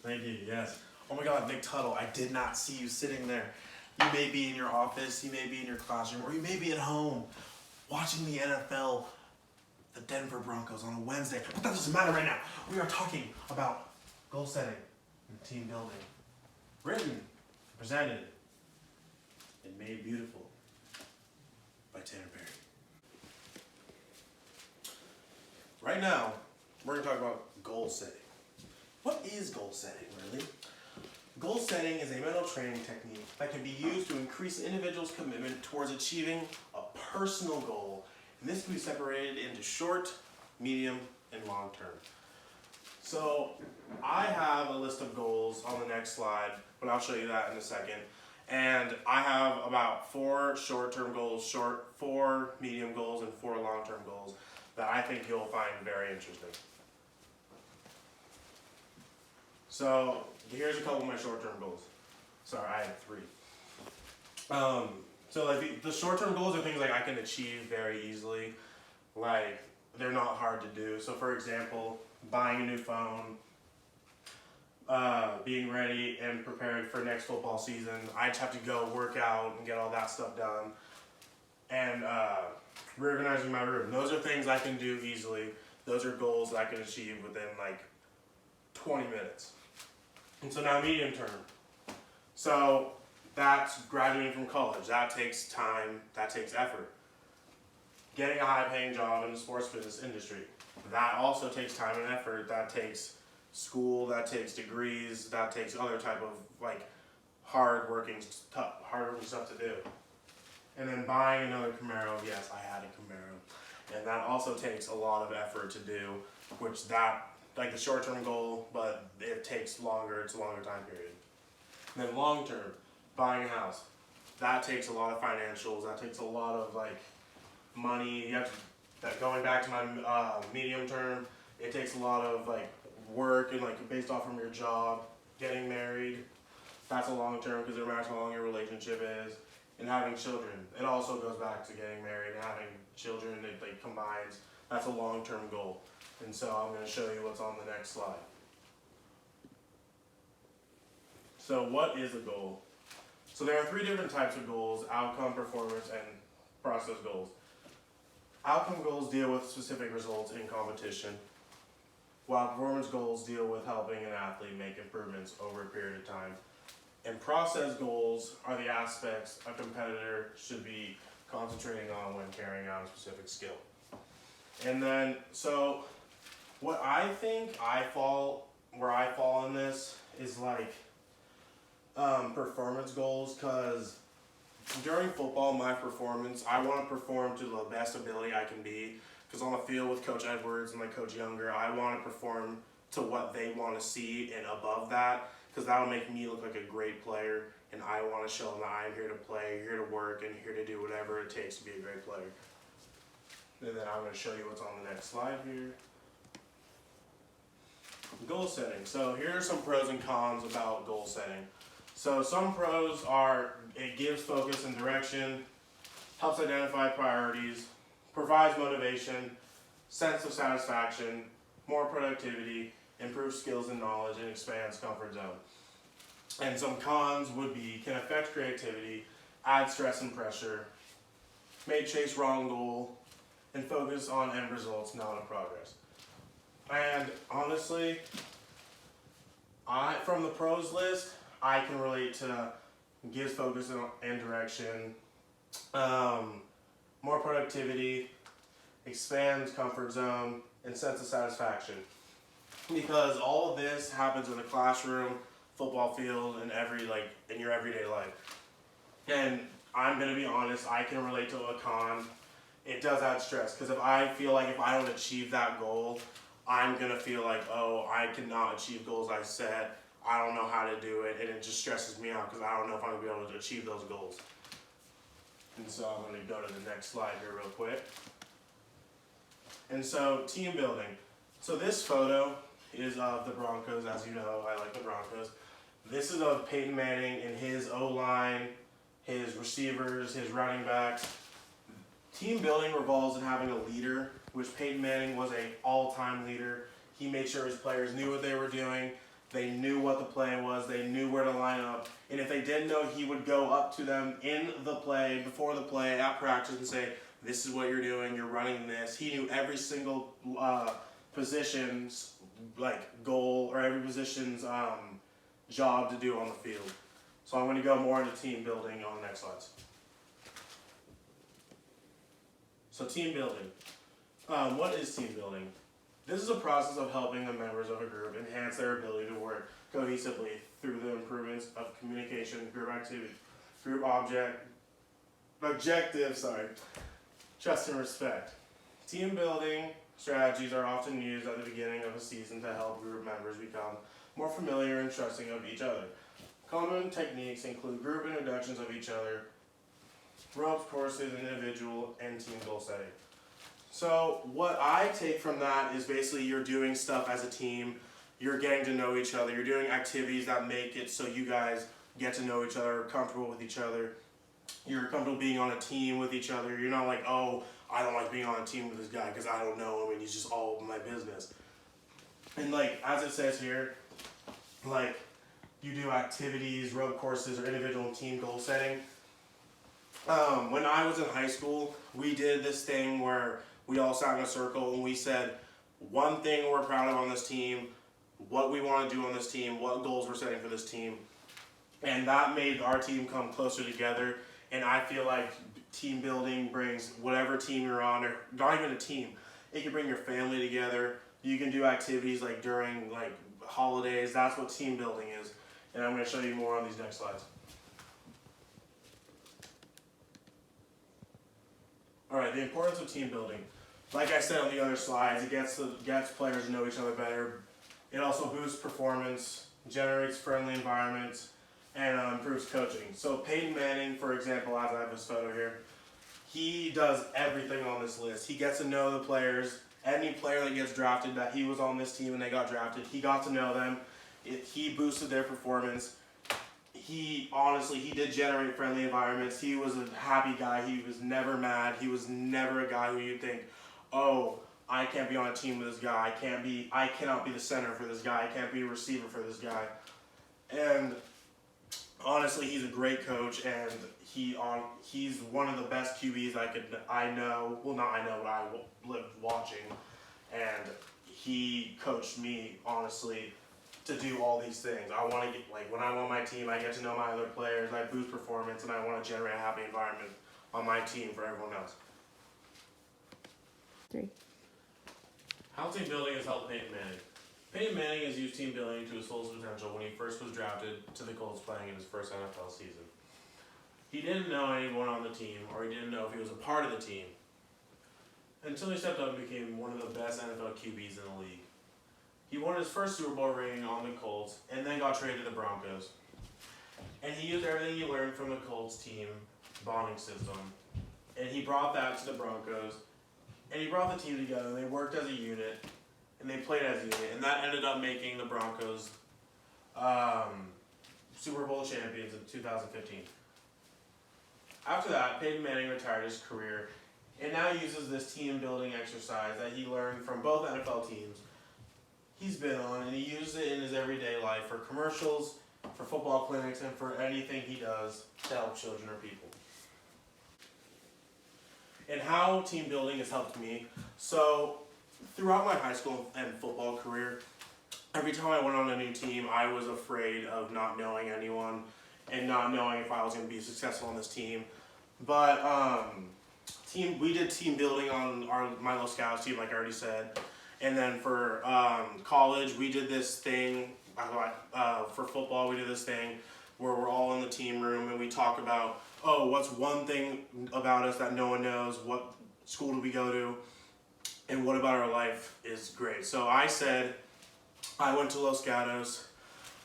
Thank you, yes. Oh my God, Nick Tuttle, I did not see you sitting there. You may be in your office, you may be in your classroom, or you may be at home watching the NFL, the Denver Broncos on a Wednesday. But that doesn't matter right now. We are talking about goal setting and team building. Written, presented, and made beautiful by Tanner Perry. Right now, we're going to talk about goal setting. What is goal setting, really? Goal setting is a mental training technique that can be used to increase an individual's commitment towards achieving a personal goal, and this can be separated into short, medium, and long term. So I have a list of goals on the next slide, but I'll show you that in a second. And I have about 4 short-term goals, 4 medium goals, and 4 long-term goals that I think you'll find very interesting. So here's a couple of my short-term goals. Sorry, I had 3. So like the short-term goals are things like I can achieve very easily. Like they're not hard to do. So for example, buying a new phone, being ready and prepared for next football season. I just have to go work out and get all that stuff done. And reorganizing my room. Those are things I can do easily. Those are goals that I can achieve within like 20 minutes. And so now medium term. So that's graduating from college. That takes time, that takes effort. Getting a high-paying job in the sports business industry. That also takes time and effort. That takes school, that takes degrees, that takes other type of like hard-working stuff to do. And then buying another Camaro, yes, I had a Camaro. And that also takes a lot of effort to do, which that, like the short-term goal, but it takes longer, it's a longer time period. And then long-term, buying a house. That takes a lot of financials, that takes a lot of like money. You have to, that going back to my medium term, it takes a lot of like work and like based off from your job, getting married. That's a long-term because it matters how long your relationship is. And having children, it also goes back to getting married and having children. It like combines. That's a long-term goal. And so I'm going to show you what's on the next slide. So what is a goal? So there are 3 different types of goals: outcome, performance, and process goals. Outcome goals deal with specific results in competition, while performance goals deal with helping an athlete make improvements over a period of time. And process goals are the aspects a competitor should be concentrating on when carrying out a specific skill. And then, so what I think where I fall in this is like performance goals, because during football, my performance, I want to perform to the best ability I can be, because on the field with Coach Edwards and like Coach Younger, I want to perform to what they want to see and above that, because that'll make me look like a great player, and I want to show them that I'm here to play, here to work, and here to do whatever it takes to be a great player. And then I'm going to show you what's on the next slide here. Goal setting. So here are some pros and cons about goal setting. So some pros are it gives focus and direction, helps identify priorities, provides motivation, sense of satisfaction, more productivity, improves skills and knowledge, and expands comfort zone. And some cons would be can affect creativity, add stress and pressure, may chase wrong goal, and focus on end results, not on progress. And honestly, from the pros list, I can relate to gives focus and direction, more productivity, expands comfort zone, and sense of satisfaction. Because all of this happens in the classroom, football field, and in your everyday life. And I'm gonna be honest, I can relate to a con. It does add stress, because if I feel like if I don't achieve that goal, I'm gonna feel like, oh, I cannot achieve goals I set. I don't know how to do it, and it just stresses me out because I don't know if I'm gonna be able to achieve those goals. And so I'm gonna go to the next slide here real quick. And so team building. So this photo is of the Broncos. As you know, I like the Broncos. This is of Peyton Manning and his O-line, his receivers, his running backs. Team building revolves in having a leader, which Peyton Manning was an all-time leader. He made sure his players knew what they were doing. They knew what the play was. They knew where to line up. And if they didn't know, he would go up to them in the play, before the play, at practice, and say, this is what you're doing. You're running this. He knew every single position's goal, or every position's job to do on the field. So I'm going to go more into team building on the next slides. So team building. What is team building? This is a process of helping the members of a group enhance their ability to work cohesively through the improvements of communication, group activity, group objectives, trust and respect. Team building strategies are often used at the beginning of a season to help group members become more familiar and trusting of each other. Common techniques include group introductions of each other, ropes courses, individual and team goal setting. So what I take from that is basically you're doing stuff as a team, you're getting to know each other, you're doing activities that make it so you guys get to know each other, comfortable with each other, you're comfortable being on a team with each other. You're not like, oh, I don't like being on a team with this guy because I don't know him and he's just all my business. And as it says here, you do activities, rope courses, or individual and team goal setting. When I was in high school, we did this thing where we all sat in a circle and we said one thing we're proud of on this team, what we want to do on this team, what goals we're setting for this team. And that made our team come closer together. And I feel like team building brings whatever team you're on, or not even a team, it can bring your family together. You can do activities during holidays. That's what team building is. And I'm going to show you more on these next slides. Alright, the importance of team building. Like I said on the other slides, it gets players to know each other better. It also boosts performance, generates friendly environments, and improves coaching. So Peyton Manning, for example, as I have this photo here, he does everything on this list. He gets to know the players. Any player that gets drafted, that he was on this team and they got drafted, he got to know them. He boosted their performance. He did generate friendly environments. He was a happy guy. He was never mad. He was never a guy who you'd think, oh, I can't be on a team with this guy. I cannot be the center for this guy. I can't be a receiver for this guy. And honestly, he's a great coach, and he's one of the best QBs I know. Well, not I know, but I lived watching. And he coached me, honestly, to do all these things. I want to get, when I'm on my team, I get to know my other players, I boost performance, and I want to generate a happy environment on my team for everyone else. 3. How team building has helped Peyton Manning. Peyton Manning has used team building to his fullest potential when he first was drafted to the Colts playing in his first NFL season. He didn't know anyone on the team, or he didn't know if he was a part of the team, until he stepped up and became one of the best NFL QBs in the league. He won his first Super Bowl ring on the Colts, and then got traded to the Broncos. And he used everything he learned from the Colts team bonding system, and he brought that to the Broncos, and he brought the team together, and they worked as a unit, and they played as a unit, and that ended up making the Broncos Super Bowl champions in 2015. After that, Peyton Manning retired his career, and now uses this team-building exercise that he learned from both NFL teams he's been on, and he uses it in his everyday life for commercials, for football clinics, and for anything he does to help children or people. And how team building has helped me. So, throughout my high school and football career, every time I went on a new team, I was afraid of not knowing anyone and not knowing if I was going to be successful on this team. But we did team building on my Little Scouts team, like I already said. And then for college, we did this thing, for football, we did this thing where we're all in the team room and we talk about, oh, what's one thing about us that no one knows, what school do we go to, and what about our life is great. So I said, I went to Los Gatos,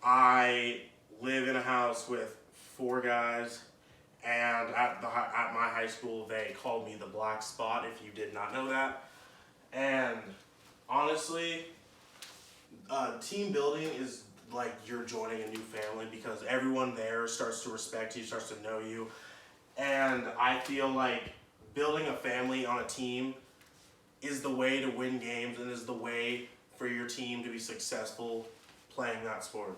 I live in a house with 4 guys, and at my high school, they called me the Black Spot, if you did not know that. And honestly, team building is like you're joining a new family because everyone there starts to respect you, starts to know you. And I feel like building a family on a team is the way to win games and is the way for your team to be successful playing that sport.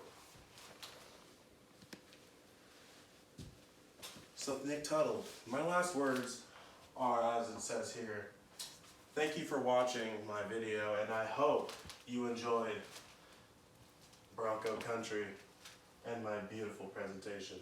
So Nick Tuttle, my last words are as it says here. Thank you for watching my video, and I hope you enjoyed Bronco Country and my beautiful presentation.